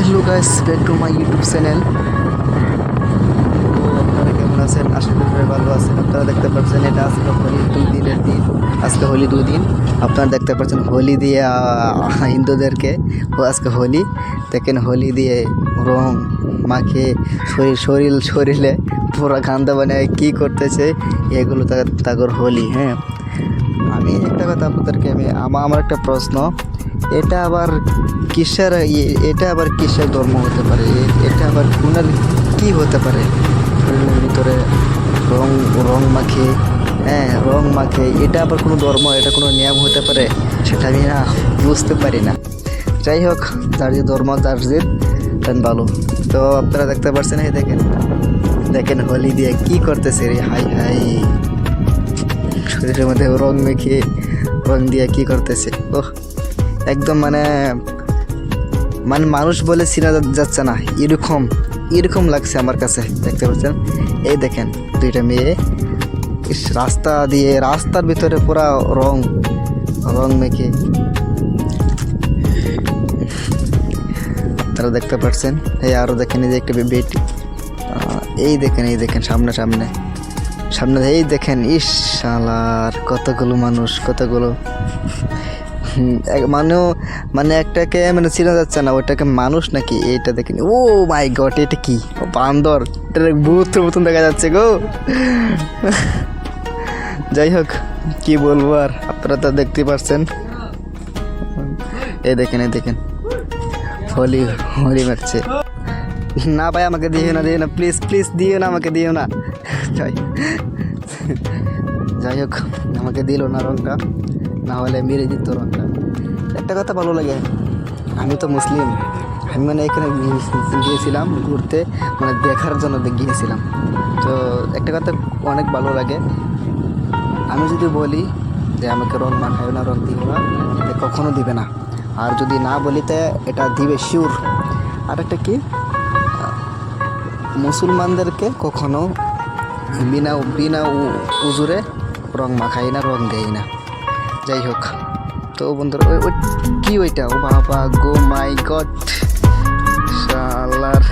Hello guys, back to my YouTube channel. তো আপনারা কেমন আছেন? আশা করি সবাই ভালো আছেন। আপনারা দেখতে পাচ্ছেন এটা আজকে হোলি 2 দিনের দিন। আজকে হোলি 2 দিন। আপনারা দেখতে পাচ্ছেন হোলি দিয়ে হিন্দুদেরকে আজকে হোলি দেখেন, হোলি দিয়ে রং মাখিয়ে শরীরে পুরো গান্দা বানায় কী করতেছে, এগুলো তাগর হোলি। হ্যাঁ, আমি একটা কথা আপনাদেরকে আমার একটা প্রশ্ন, এটা আবার কিসের ধর্ম হতে পারে? এটা আবার কোনার কি হতে পারে? শরীরের ভিতরে রং রং মাখে, হ্যাঁ রং মাখে, এটা আবার কোনো ধর্ম, এটা কোনো নিয়ম হতে পারে? সেটা আমি না বুঝতে পারি না। যাই হোক, যার যে ধর্ম যার যে ভালো। তো আপনারা দেখতে পাচ্ছেন, এই দেখেন হোলি দিয়ে কি করতেছে রে, হাই হাই, শরীরের মধ্যে রং মেখে রং দিয়ে কি করতেছে। ওহ, একদম মানে মানুষ বলে চিনা যাচ্ছে না, এরকম লাগছে আমার কাছে। দেখতে পাচ্ছেন, এই দেখেন দুইটা মেয়ে রাস্তার ভিতরে পুরা রং মেখে, তারা দেখতে পাচ্ছেন। এই আরও দেখেন, এই যে একটা বেটি, এই দেখেন সামনে এই দেখেন, ইস শালার কতগুলো মানুষ, মানে একটাকে মানে চিনা যাচ্ছে না ওটাকে মানুষ নাকি। এইটা দেখেন, ও মাই গড, এটা কি বান্দর? এটা ভূতের মতন দেখা যাচ্ছে গো। যাই হোক, কি বলবো আর, আপনারা তো দেখতে পাচ্ছেন। এই দেখেন হোলি মারছে। না ভাই, আমাকে দিও না প্লিজ দিও না, আমাকে দিও না। যাই হোক, আমাকে দিল না রংটা, না হলে মেরে দিত রংটা। একটা কথা ভালো লাগে, আমি তো মুসলিম, আমি মানে এখানে গিয়েছিলাম ঘুরতে, মানে দেখার জন্য গিয়েছিলাম। তো একটা কথা অনেক ভালো লাগে, আমি যদি বলি যে আমাকে রং মাখায় না, রং দিও না, কখনো দিবে না। আর যদি না বলি তা এটা দিবে শিওর। আর একটা কি, মুসলমানদেরকে কখনো বিনা উজুরে রং মাখাই না, রং দেয় না। যাই হোক, তো বন্ধুরা কি ওইটা, ও বাবা গো মাই গড, শালার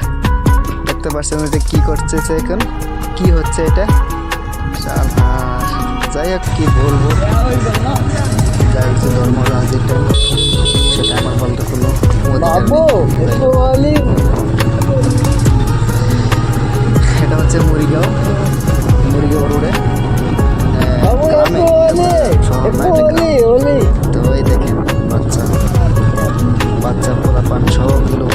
দেখতে পাচ্ছেন এটা কি করছে এখন, কি হচ্ছে এটা শালার। যাই হোক, কি বলবো, যাই হোক, ধর্মরাজ এটা, সেটা আমার বলতে কোনো এটা হচ্ছে মুড়িগাঁও রোডে, তো এই দেখেন বাচ্চা পোলাপান সবগুলো